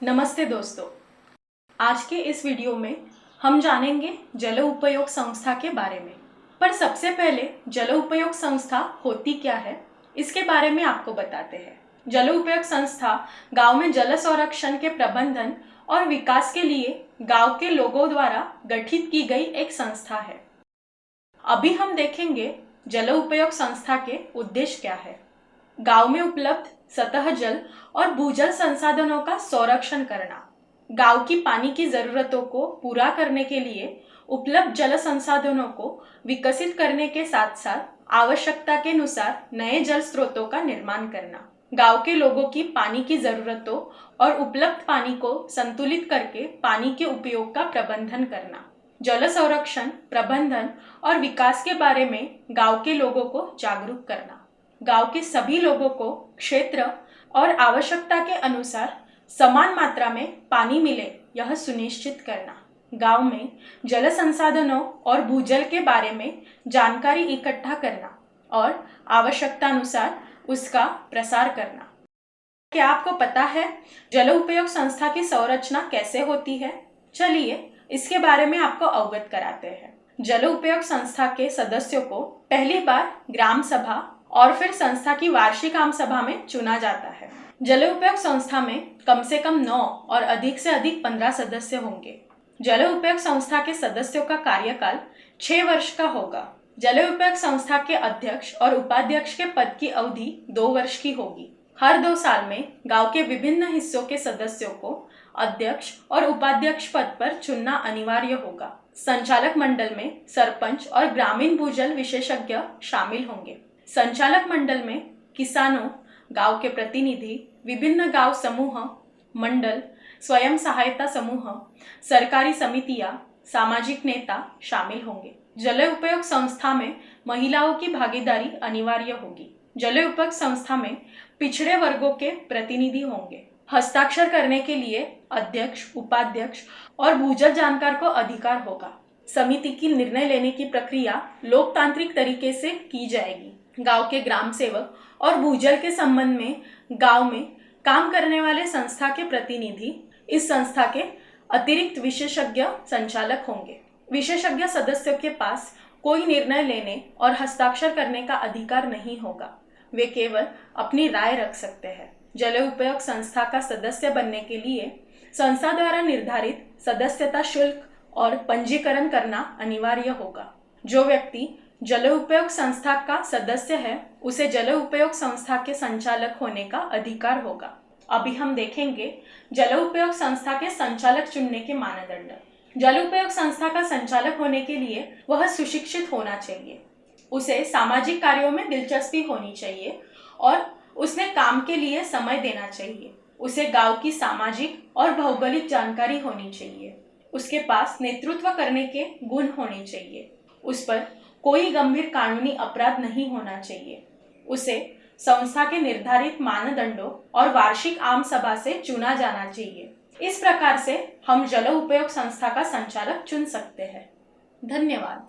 नमस्ते दोस्तों, आज के इस वीडियो में हम जानेंगे जल उपयोग संस्था के बारे में। पर सबसे पहले जल उपयोग संस्था होती क्या है, इसके बारे में आपको बताते हैं। जल उपयोग संस्था गांव में जल संरक्षण के प्रबंधन और विकास के लिए गांव के लोगों द्वारा गठित की गई एक संस्था है। अभी हम देखेंगे जल उपयोग संस्था के उद्देश्य क्या है। गांव में उपलब्ध सतह जल और भूजल संसाधनों का संरक्षण करना, गांव की पानी की जरूरतों को पूरा करने के लिए उपलब्ध जल संसाधनों को विकसित करने के साथ साथ आवश्यकता के अनुसार नए जल स्रोतों का निर्माण करना, गांव के लोगों की पानी की जरूरतों और उपलब्ध पानी को संतुलित करके पानी के उपयोग का प्रबंधन करना, जल संरक्षण प्रबंधन और विकास के बारे में गांव के लोगों को जागरूक करना, गांव के सभी लोगों को क्षेत्र और आवश्यकता के अनुसार समान मात्रा में पानी मिले यह सुनिश्चित करना, गांव में जल संसाधनों और भूजल के बारे में जानकारी इकट्ठा करना और आवश्यकता अनुसार उसका प्रसार करना। क्या आपको पता है जल उपयोग संस्था की संरचना कैसे होती है? चलिए इसके बारे में आपको अवगत कराते हैं। जल उपयोग संस्था के सदस्यों को पहली बार ग्राम सभा और फिर संस्था की वार्षिक आम सभा में चुना जाता है। जल उपयोग संस्था में कम से कम 9 और अधिक से अधिक 15 सदस्य होंगे। जल उपयोग संस्था के सदस्यों का कार्यकाल 6 वर्ष का होगा। जल उपयोग संस्था के अध्यक्ष और उपाध्यक्ष के पद की अवधि 2 वर्ष की होगी। हर 2 साल में गांव के विभिन्न हिस्सों के सदस्यों को अध्यक्ष और उपाध्यक्ष पद पर चुनना अनिवार्य होगा। संचालक मंडल में सरपंच और ग्रामीण भूजल विशेषज्ञ शामिल होंगे। संचालक मंडल में किसानों, गांव के प्रतिनिधि, विभिन्न गांव समूह, मंडल, स्वयं सहायता समूह, सरकारी समितियां, सामाजिक नेता शामिल होंगे। जल उपयोग संस्था में महिलाओं की भागीदारी अनिवार्य होगी। जल उपयोग संस्था में पिछड़े वर्गों के प्रतिनिधि होंगे। हस्ताक्षर करने के लिए अध्यक्ष, उपाध्यक्ष और भूजल जानकार को अधिकार होगा। समिति की निर्णय लेने की प्रक्रिया लोकतांत्रिक तरीके से की जाएगी। गांव के ग्राम सेवक और भूजल के संबंध में गांव में काम करने वाले संस्था के प्रतिनिधि इस संस्था के अतिरिक्त विशेषज्ञ संचालक होंगे। विशेषज्ञ सदस्यों के पास कोई निर्णय लेने और हस्ताक्षर करने का अधिकार नहीं होगा। वे केवल अपनी राय रख सकते हैं। जल उपयोग संस्था का सदस्य बनने के लिए संस्था द्वारा निर्धारित सदस्यता शुल्क और पंजीकरण करना अनिवार्य होगा। जो व्यक्ति जल उपयोग संस्था का सदस्य है उसे जल उपयोग संस्था के संचालक होने का अधिकार होगा। अभी हम देखेंगे जल उपयोग संस्था के संचालक चुनने के मानदंड। जल उपयोग संस्था का संचालक होने के लिए वह सुशिक्षित होना चाहिए, उसे सामाजिक कार्यों में दिलचस्पी होनी चाहिए और उसने काम के लिए समय देना चाहिए। उसे गांव की सामाजिक और भौगोलिक जानकारी होनी चाहिए। उसके पास नेतृत्व करने के गुण होने चाहिए। उस पर कोई गंभीर कानूनी अपराध नहीं होना चाहिए। उसे संस्था के निर्धारित मानदंडों और वार्षिक आम सभा से चुना जाना चाहिए। इस प्रकार से हम जल उपयोग संस्था का संचालक चुन सकते हैं। धन्यवाद।